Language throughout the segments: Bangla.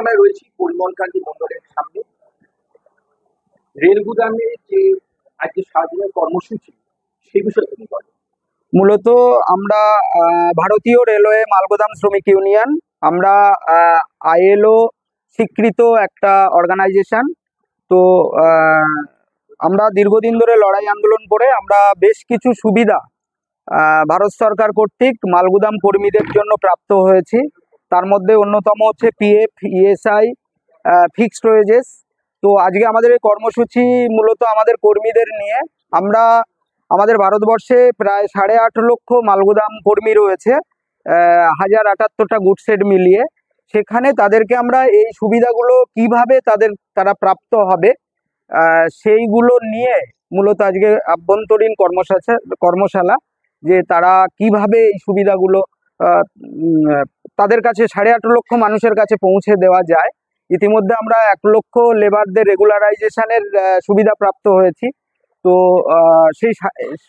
আমরা রয়েছি পরিমলকান্তি মন্ডলের সামনে। রেলগুদামে যে আজকে সারাদিনের কর্মসূচি, সেই বিষয়ে তুমি বলো। মূলত আমরা ভারতীয় রেলওয়ে মালগোদাম শ্রমিক ইউনিয়ন, আমরা আইএলও স্বীকৃত একটা অর্গানাইজেশন। তো আমরা দীর্ঘদিন ধরে লড়াই আন্দোলন করে আমরা বেশ কিছু সুবিধা ভারত সরকার কর্তৃক মালগুদাম কর্মীদের জন্য প্রাপ্ত হয়েছি। তার মধ্যে অন্যতম হচ্ছে পিএফ, ইএসআই, ফিক্সড ওয়েজেস। তো আজকে আমাদের এই কর্মসূচি মূলত আমাদের কর্মীদের নিয়ে। আমরা আমাদের ভারতবর্ষে প্রায় 8.5 লক্ষ মালগুদাম কর্মী রয়েছে, 1078টা গুডসেড মিলিয়ে। সেখানে তাদেরকে আমরা এই সুবিধাগুলো কিভাবে তারা প্রাপ্ত হবে সেইগুলো নিয়ে মূলত আজকে আভ্যন্তরীণ কর্মশালা, যে তারা কিভাবে এই সুবিধাগুলো তাদের কাছে 8.5 লক্ষ মানুষের কাছে পৌঁছে দেওয়া যায়। ইতিমধ্যে আমরা 1 লক্ষ লেবারদের রেগুলারাইজেশনের সুবিধা প্রাপ্ত হয়েছি। তো সেই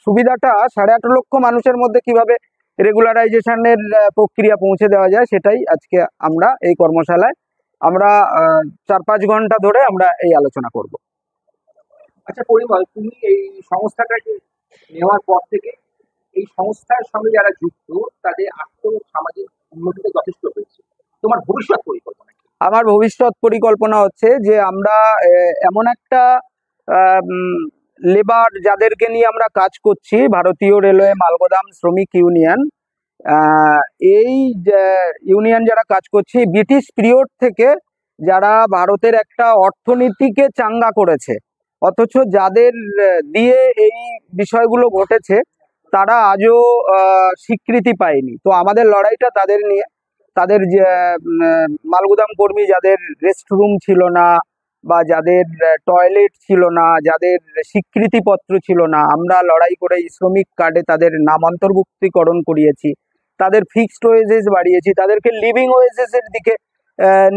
সুবিধাটা 8.5 লক্ষ মানুষের মধ্যে কিভাবে রেগুলারাইজেশনের প্রক্রিয়া পৌঁছে দেওয়া যায়, সেটাই আজকে আমরা এই কর্মশালায় আমরা 4-5 ঘন্টা ধরে আমরা এই আলোচনা করব। আচ্ছা পরিমল, তুমি এই সংস্থাটাকে নেওয়ার পর থেকে এই সংস্থার সঙ্গে যারা যুক্ত তাদের আর্থিক সামাজিক উন্নতিতে যথেষ্ট হয়েছে। তোমার ভবিষ্যৎ পরিকল্পনা কি? আমার ভবিষ্যৎ পরিকল্পনা হচ্ছে যে আমরা এমন একটা লেবার যাদেরকে নিয়ে আমরা কাজ করছি, ভারতীয় রেলওয়ে মালগোদাম শ্রমিক ইউনিয়ন, এই ইউনিয়ন যারা কাজ করছে ব্রিটিশ পিরিয়ড থেকে, যারা ভারতের একটা অর্থনীতিকে চাঙ্গা করেছে, অথচ যাদের দিয়ে এই বিষয়গুলো ঘটেছে তারা আজও স্বীকৃতি পায়নি। তো আমাদের লড়াইটা তাদের নিয়ে। তাদের যে মালগুদাম কর্মী যাদের রেস্টরুম ছিল না, বা যাদের টয়লেট ছিল না, যাদের স্বীকৃতিপত্র ছিল না, আমরা লড়াই করে শ্রমিক কার্ডে তাদের নাম অন্তর্ভুক্তিকরণ করিয়েছি, তাদের ফিক্সড ওয়েজেস বাড়িয়েছি, তাদেরকে লিভিং ওয়েজেসের দিকে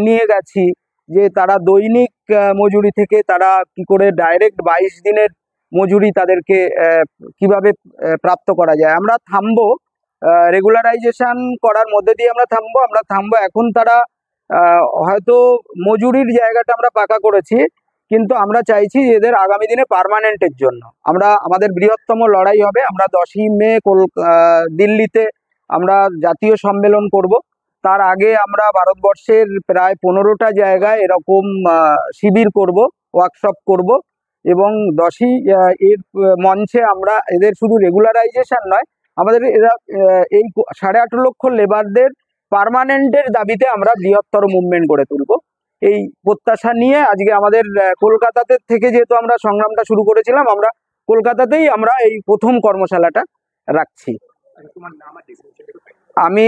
নিয়ে গেছি, যে তারা দৈনিক মজুরি থেকে তারা কি করে ডাইরেক্ট 22 দিনের মজুরি তাদেরকে কিভাবে প্রাপ্ত করা যায়। আমরা থামবো, রেগুলারাইজেশন করার মধ্যে দিয়ে আমরা থামবো। এখন তারা হয়তো মজুরির জায়গাটা আমরা পাকা করেছি, কিন্তু আমরা চাইছি এদের আগামী দিনে পার্মানেন্টের জন্য। আমাদের বৃহত্তম লড়াই হবে। আমরা 10ই মে দিল্লিতে আমরা জাতীয় সম্মেলন করব। তার আগে আমরা ভারতবর্ষের প্রায় 15টা জায়গায় এরকম শিবির করব, ওয়ার্কশপ করব, এবং 10ই এর মঞ্চে আমরা এদের শুধু রেগুলারাইজেশন নয়, আমাদের এরা এই 8.5 লক্ষ লেবারদের পার্মানেন্টের দাবিতে আমরা বৃহত্তর মুভমেন্ট গড়ে তুলব। এই প্রত্যাশা নিয়ে আজকে আমাদের কলকাতাতে থেকে, যেহেতু আমরা সংগ্রামটা শুরু করেছিলাম, আমরা কলকাতাতেই আমরা এই প্রথম কর্মশালাটা রাখছি। আমি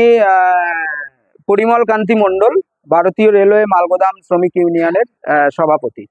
পরিমল কান্তি মণ্ডল, ভারতীয় রেলওয়ে মালগোদাম শ্রমিক ইউনিয়নের সভাপতি।